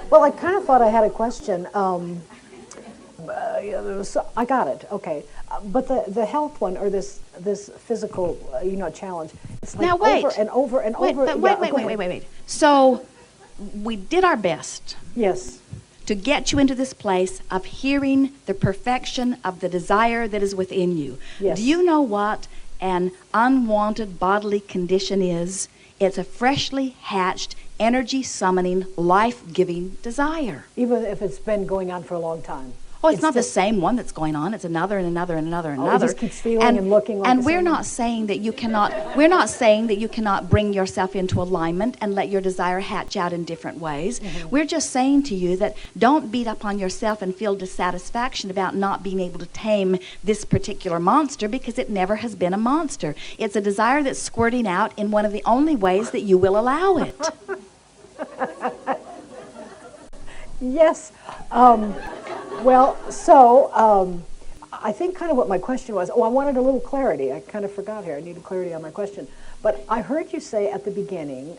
Well, I kind of thought I had a question. I got it. Okay, but the health one or this physical challenge. It's like Now wait. over and over and Wait, over. but Yeah, wait. So we did our best Yes. to get you into this place of hearing the perfection of the desire that is within you. Yes. Do you know what an unwanted bodily condition is? It's a freshly hatched, energy-summoning, life-giving desire. Even if it's been going on for a long time. Oh, it's not the same one that's going on. It's another and another and another and Oh, it another. just keeps feeling and looking like and the we're same not one. saying that you cannot. We're not saying that you cannot bring yourself into alignment and let your desire hatch out in different ways. Mm-hmm. We're just saying to you that don't beat up on yourself and feel dissatisfaction about not being able to tame this particular monster, because it never has been a monster. It's a desire that's squirting out in one of the only ways that you will allow it. Yes. Well, so I think kind of what my question was. Oh, I wanted a little clarity. I kind of forgot here. I needed clarity on my question. But I heard you say at the beginning,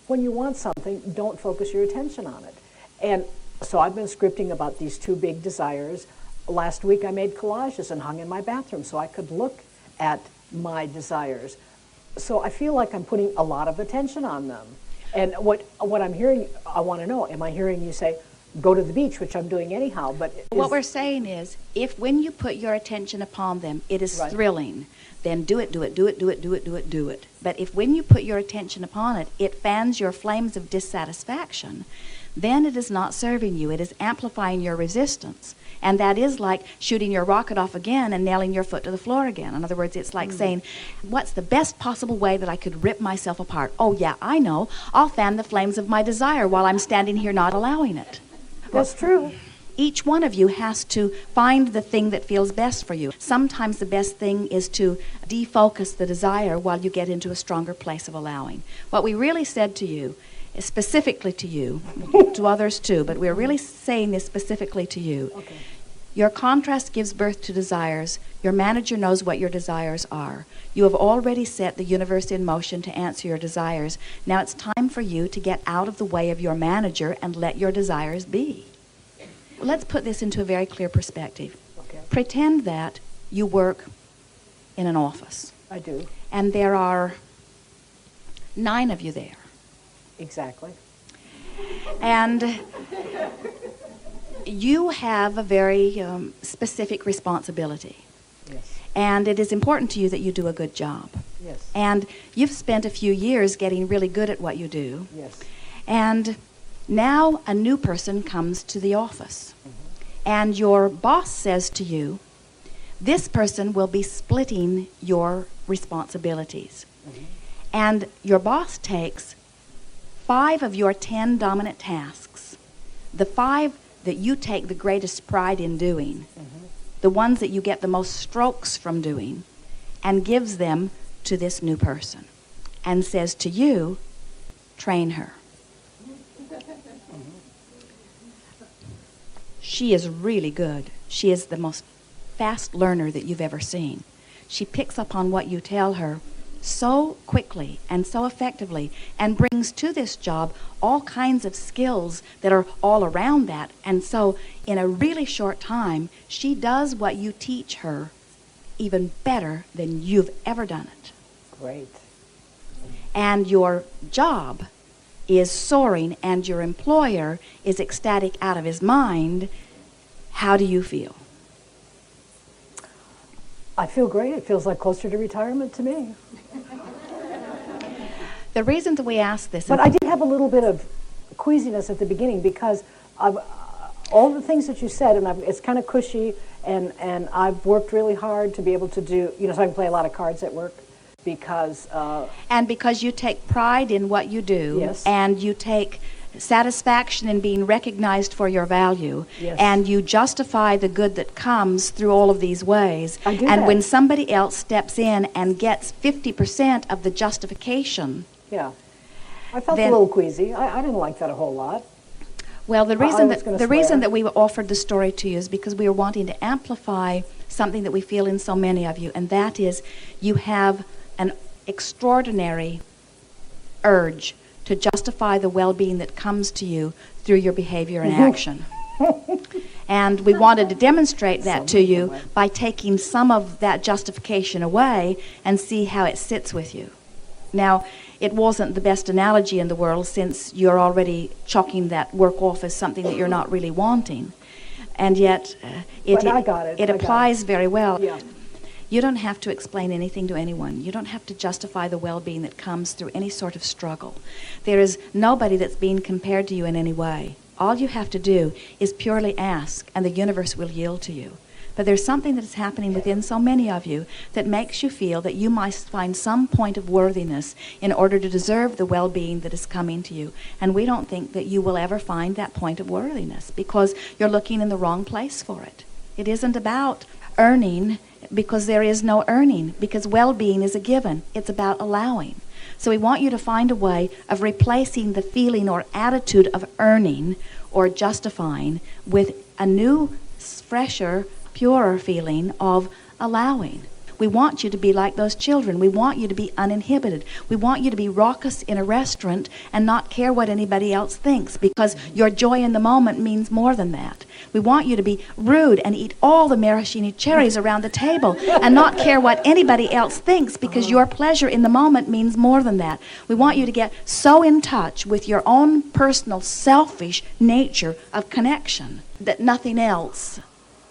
when you want something, don't focus your attention on it. And so I've been scripting about these two big desires. Last week I made collages and hung in my bathroom so I could look at my desires. So I feel like I'm putting a lot of attention on them. And what I'm hearing, I want to know, am I hearing you say, go to the beach, which I'm doing anyhow, but... What we're saying is, if when you put your attention upon them, it is Right. thrilling, then do it. But if when you put your attention upon it, it fans your flames of dissatisfaction, then it is not serving you. It is amplifying your resistance. And that is like shooting your rocket off again and nailing your foot to the floor again. In other words, it's like saying, what's the best possible way that I could rip myself apart? Oh, yeah, I know. I'll fan the flames of my desire while I'm standing here not allowing it. That's true. Each one of you has to find the thing that feels best for you. Sometimes the best thing is to defocus the desire while you get into a stronger place of allowing. What we really said to you, specifically to you, to others too, but we're really saying this specifically to you. Okay. Your contrast gives birth to desires. Your manager knows what your desires are. You have already set the universe in motion to answer your desires. Now it's time for you to get out of the way of your manager and let your desires be. Let's put this into a very clear perspective. Okay. Pretend that you work in an office. I do. And there are 9 of you there. Exactly. And you have a very specific responsibility. Yes. And it is important to you that you do a good job. Yes. And you've spent a few years getting really good at what you do. Yes. And now a new person comes to the office. And your boss says to you, this person will be splitting your responsibilities. And your boss takes 5 of your 10 dominant tasks, the 5 that you take the greatest pride in doing, the ones that you get the most strokes from doing, and gives them to this new person and says to you, train her. She is really good. She is the most fast learner that you've ever seen. She picks up on what you tell her so quickly and so effectively and brings to this job all kinds of skills that are all around that. And so in a really short time, she does what you teach her even better than you've ever done it. Great. And your job is soaring and your employer is ecstatic out of his mind. How do you feel? I feel great. It feels like closer to retirement to me. The reason that we ask this... But I did have a little bit of queasiness at the beginning because all the things that you said, and it's kind of cushy, and I've worked really hard to be able to do, so I can play a lot of cards at work because... and because you take pride in what you do, yes. And you take satisfaction in being recognized for your value, yes. And you justify the good that comes through all of these ways. I do and that. when somebody else steps in and gets 50% of the justification... Yeah. I felt then, a little queasy. I didn't like that a whole lot. Well, the I reason that we offered the story to you is because we were wanting to amplify something that we feel in so many of you, and that is you have an extraordinary urge to justify the well-being that comes to you through your behavior and action. And we wanted to demonstrate that to you by taking some of that justification away and see how it sits with you. Now, it wasn't the best analogy in the world, since you're already chalking that work off as something that you're not really wanting. And yet, it applies very well. Yeah. You don't have to explain anything to anyone. You don't have to justify the well-being that comes through any sort of struggle. There is nobody that's being compared to you in any way. All you have to do is purely ask, and the universe will yield to you. But there's something that is happening within so many of you that makes you feel that you must find some point of worthiness in order to deserve the well-being that is coming to you. And we don't think that you will ever find that point of worthiness, because you're looking in the wrong place for it. It isn't about earning, because there is no earning, because well-being is a given. It's about allowing. So we want you to find a way of replacing the feeling or attitude of earning or justifying with a new, fresher, purer feeling of allowing. We want you to be like those children. We want you to be uninhibited. We want you to be raucous in a restaurant and not care what anybody else thinks, because your joy in the moment means more than that. We want you to be rude and eat all the maraschino cherries around the table and not care what anybody else thinks, because your pleasure in the moment means more than that. We want you to get so in touch with your own personal selfish nature of connection that nothing else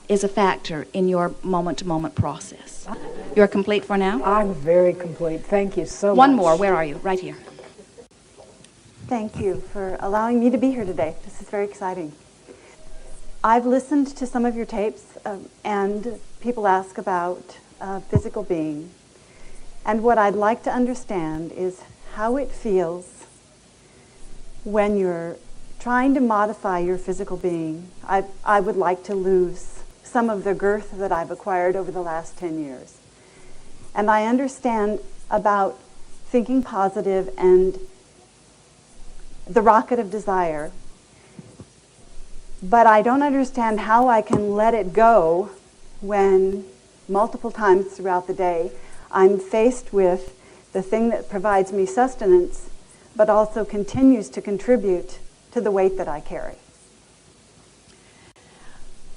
is a factor in your moment-to-moment process. You're complete for now? I'm very complete. Thank you so much. One more. Where are you? Right here. Thank you for allowing me to be here today. This is very exciting. I've listened to some of your tapes, and people ask about physical being. And what I'd like to understand is how it feels when you're trying to modify your physical being. I would like to lose some of the girth that I've acquired over the last 10 years. And I understand about thinking positive and the rocket of desire, but I don't understand how I can let it go when multiple times throughout the day I'm faced with the thing that provides me sustenance, but also continues to contribute to the weight that I carry.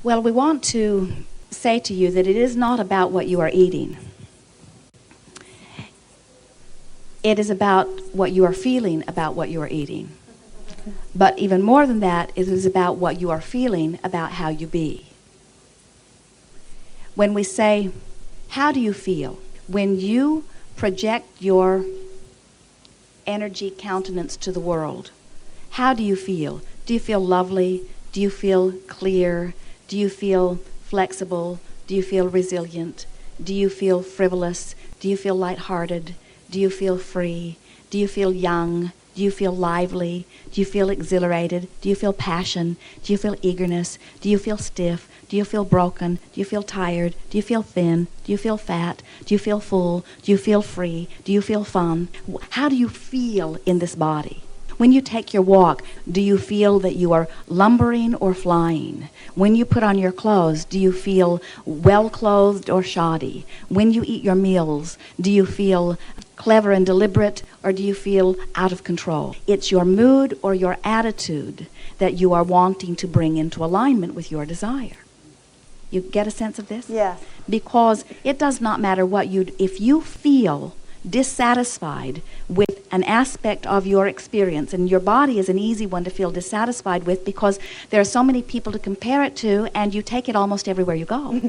Well, we want to say to you that it is not about what you are eating. It is about what you are feeling about what you are eating. But even more than that, it is about what you are feeling about how you be. When we say, how do you feel? When you project your energy countenance to the world, how do you feel? Do you feel lovely? Do you feel clear? Do you feel flexible? Do you feel resilient? Do you feel frivolous? Do you feel lighthearted? Do you feel free? Do you feel young? Do you feel lively? Do you feel exhilarated? Do you feel passion? Do you feel eagerness? Do you feel stiff? Do you feel broken? Do you feel tired? Do you feel thin? Do you feel fat? Do you feel full? Do you feel free? Do you feel fun? How do you feel in this body? When you take your walk, do you feel that you are lumbering or flying? When you put on your clothes, do you feel well-clothed or shoddy? When you eat your meals, do you feel clever and deliberate, or do you feel out of control? It's your mood or your attitude that you are wanting to bring into alignment with your desire. You get a sense of this? Yes. Because it does not matter what if you feel dissatisfied with an aspect of your experience, and your body is an easy one to feel dissatisfied with because there are so many people to compare it to, and you take it almost everywhere you go.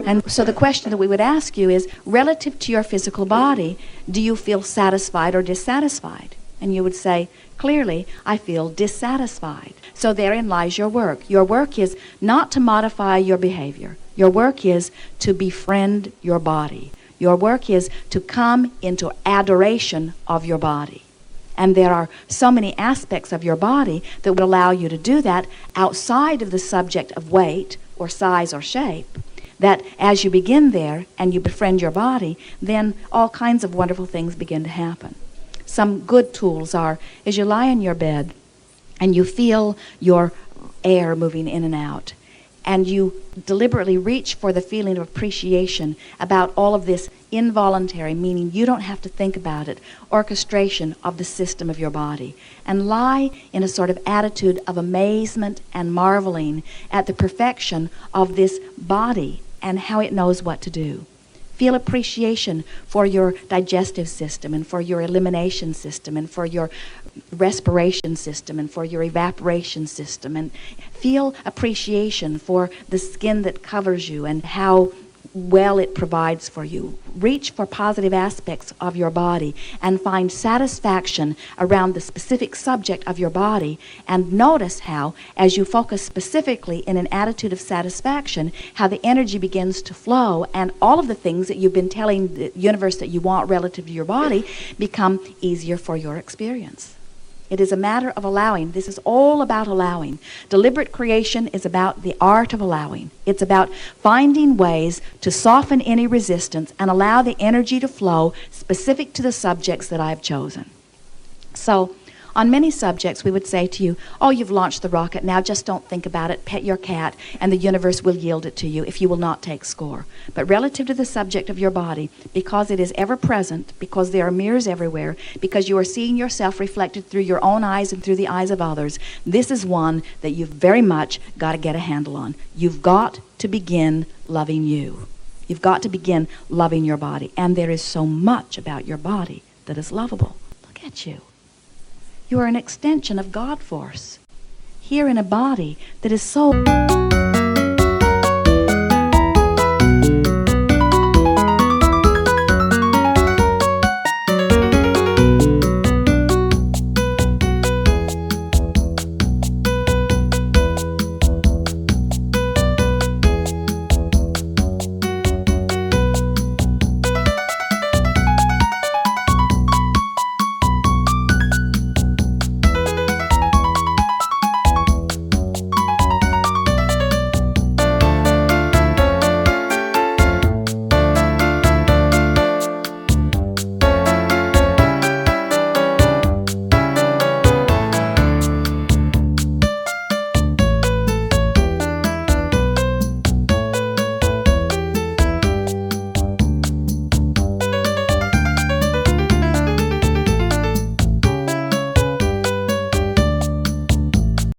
And so the question that we would ask you is, relative to your physical body, do you feel satisfied or dissatisfied? And you would say, clearly, I feel dissatisfied. So therein lies your work. Your work is not to modify your behavior. Your work is to befriend your body. Your work is to come into adoration of your body. And there are so many aspects of your body that would allow you to do that outside of the subject of weight or size or shape, that as you begin there and you befriend your body, then all kinds of wonderful things begin to happen. Some good tools are, as you lie in your bed and you feel your air moving in and out, and you deliberately reach for the feeling of appreciation about all of this involuntary, meaning you don't have to think about it, orchestration of the system of your body, and lie in a sort of attitude of amazement and marveling at the perfection of this body and how it knows what to do. Feel appreciation for your digestive system and for your elimination system and for your respiration system and for your evaporation system. And feel appreciation for the skin that covers you and how well it provides for you. Reach for positive aspects of your body and find satisfaction around the specific subject of your body, and notice how, as you focus specifically in an attitude of satisfaction, how the energy begins to flow and all of the things that you've been telling the universe that you want relative to your body become easier for your experience. It is a matter of allowing. This is all about allowing. Deliberate creation is about the art of allowing. It's about finding ways to soften any resistance and allow the energy to flow specific to the subjects that I've chosen. So, on many subjects, we would say to you, oh, you've launched the rocket, now just don't think about it, pet your cat, and the universe will yield it to you if you will not take score. But relative to the subject of your body, because it is ever present, because there are mirrors everywhere, because you are seeing yourself reflected through your own eyes and through the eyes of others, this is one that you've very much got to get a handle on. You've got to begin loving you. You've got to begin loving your body. And there is so much about your body that is lovable. Look at you. You are an extension of God force, here in a body that is so